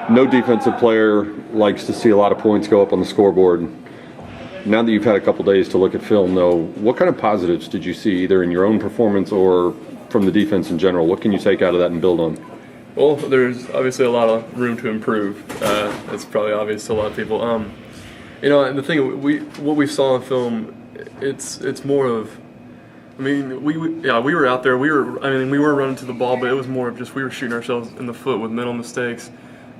No defensive player likes to see a lot of points go up on the scoreboard. Now that you've had a couple days to look at film, though, what kind of positives did you see, either in your own performance or from the defense in general? What can you take out of that and build on? Well, there's obviously a lot of room to improve. That's probably obvious to a lot of people. And the thing what we saw in film, it's more of. I mean, we were out there. We were running to the ball, but it was more of just we were shooting ourselves in the foot with mental mistakes.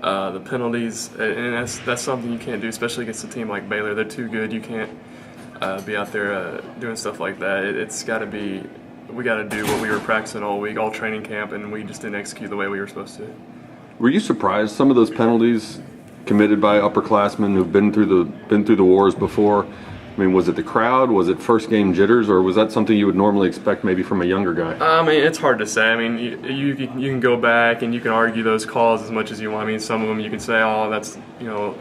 The penalties, and that's something you can't do, especially against a team like Baylor. They're too good. You can't be out there doing stuff like that. It's got to be, we got to do what we were practicing all week, all training camp, and we just didn't execute the way we were supposed to. Were you surprised some of those penalties committed by upperclassmen who've been through the wars before? I mean, was it the crowd? Was it first game jitters, or was that something you would normally expect maybe from a younger guy? I mean, it's hard to say. I mean, you can go back and you can argue those calls as much as you want. I mean, some of them you can say, oh, that's a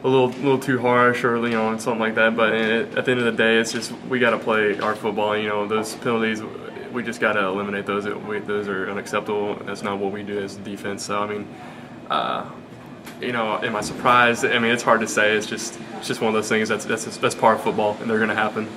little too harsh, or and something like that. But at the end of the day, it's just we got to play our football. Those penalties, we just got to eliminate those. Those are unacceptable. That's not what we do as a defense. So I mean. Am I surprised? I mean, it's hard to say. It's just one of those things. That's part of football, and they're going to happen.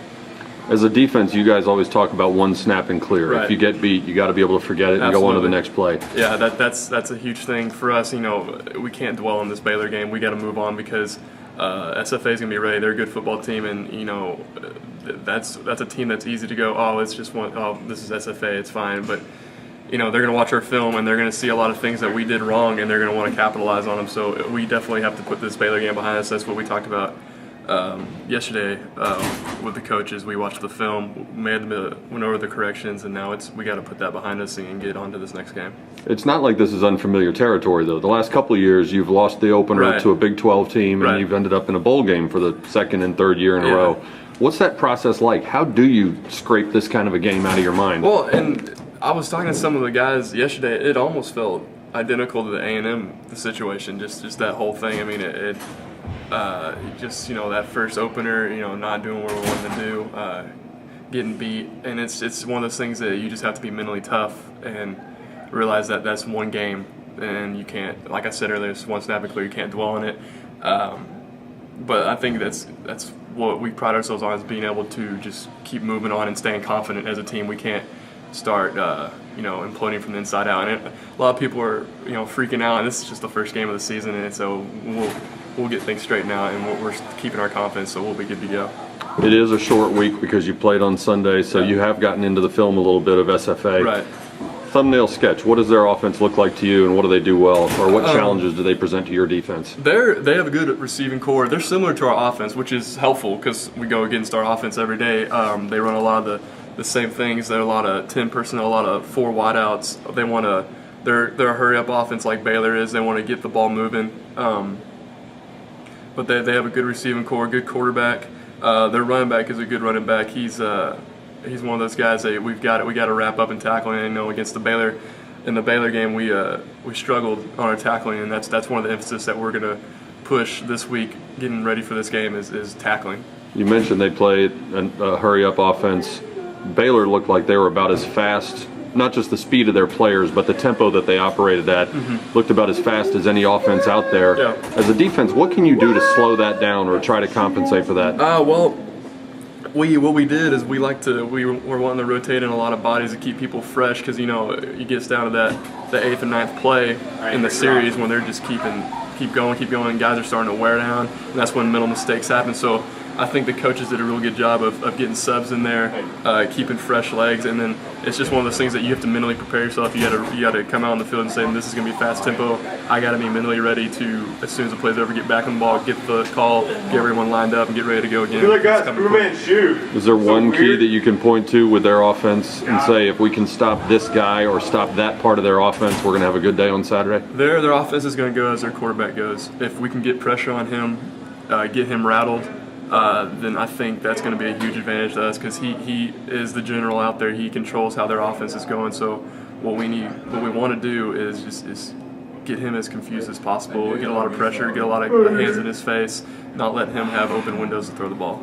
As a defense, you guys always talk about one snap and clear. Right. If you get beat, you got to be able to forget it and go on to the next play. Yeah, that's a huge thing for us. We can't dwell on this Baylor game. We got to move on because SFA is going to be ready. They're a good football team, and that's a team that's easy to go. Oh, it's just one. Oh, this is SFA. It's fine, but. They're going to watch our film and they're going to see a lot of things that we did wrong, and they're going to want to capitalize on them. So we definitely have to put this Baylor game behind us. That's what we talked about yesterday with the coaches. We watched the film, went over the corrections, and now we got to put that behind us and get on to this next game. It's not like this is unfamiliar territory, though. The last couple of years, you've lost the opener to a Big 12 team, and you've ended up in a bowl game for the second and third year in a row. What's that process like? How do you scrape this kind of a game out of your mind? Well, and I was talking to some of the guys yesterday. It almost felt identical to the A&M situation, just that whole thing. I mean, that first opener, not doing what we wanted to do, getting beat, and it's one of those things that you just have to be mentally tough and realize that that's one game, and you can't, like I said earlier, it's one snap and clear. You can't dwell on it. But I think that's what we pride ourselves on, is being able to just keep moving on and staying confident as a team. We can't start imploding from the inside out, and a lot of people are freaking out, and this is just the first game of the season, and so we'll get things straightened out, and we're keeping our confidence, so we'll be good to go. It is a short week because you played on Sunday, so you have gotten into the film a little bit of SFA. Right. Thumbnail sketch, what does their offense look like to you, and what do they do well, or what challenges do they present to your defense? They have a good receiving core. They're similar to our offense, which is helpful because we go against our offense every day. They run a lot of the same things. They're a lot of 10 personnel, a lot of 4 wideouts. They're a hurry up offense like Baylor is. They want to get the ball moving. But they have a good receiving core, good quarterback. Their running back is a good running back. He's one of those guys that we got to wrap up in tackling. Against the Baylor, in the Baylor game, we struggled on our tackling, and that's one of the emphasis that we're going to push this week, getting ready for this game, is tackling. You mentioned they played a hurry up offense. Baylor looked like they were about as fast, not just the speed of their players, but the tempo that they operated at looked about as fast as any offense out there. Yeah. As a defense, what can you do to slow that down or try to compensate for that? What we did is we were wanting to rotate in a lot of bodies to keep people fresh, because it gets down to the 8th and 9th play in the series when they're just keep going, and guys are starting to wear down, and that's when mental mistakes happen. So I think the coaches did a real good job of getting subs in there, keeping fresh legs, and then it's just one of those things that you have to mentally prepare yourself. You got to come out on the field and say, this is going to be fast tempo. I got to be mentally ready to, as soon as the play's over, get back on the ball, get the call, get everyone lined up, and get ready to go again. Is there one key that you can point to with their offense and say, if we can stop this guy or stop that part of their offense, we're going to have a good day on Saturday? Their offense is going to go as their quarterback goes. If we can get pressure on him, get him rattled, then I think that's going to be a huge advantage to us, because he is the general out there. He controls how their offense is going. So what we want to do is get him as confused as possible, get a lot of pressure, get a lot of hands in his face, not let him have open windows to throw the ball.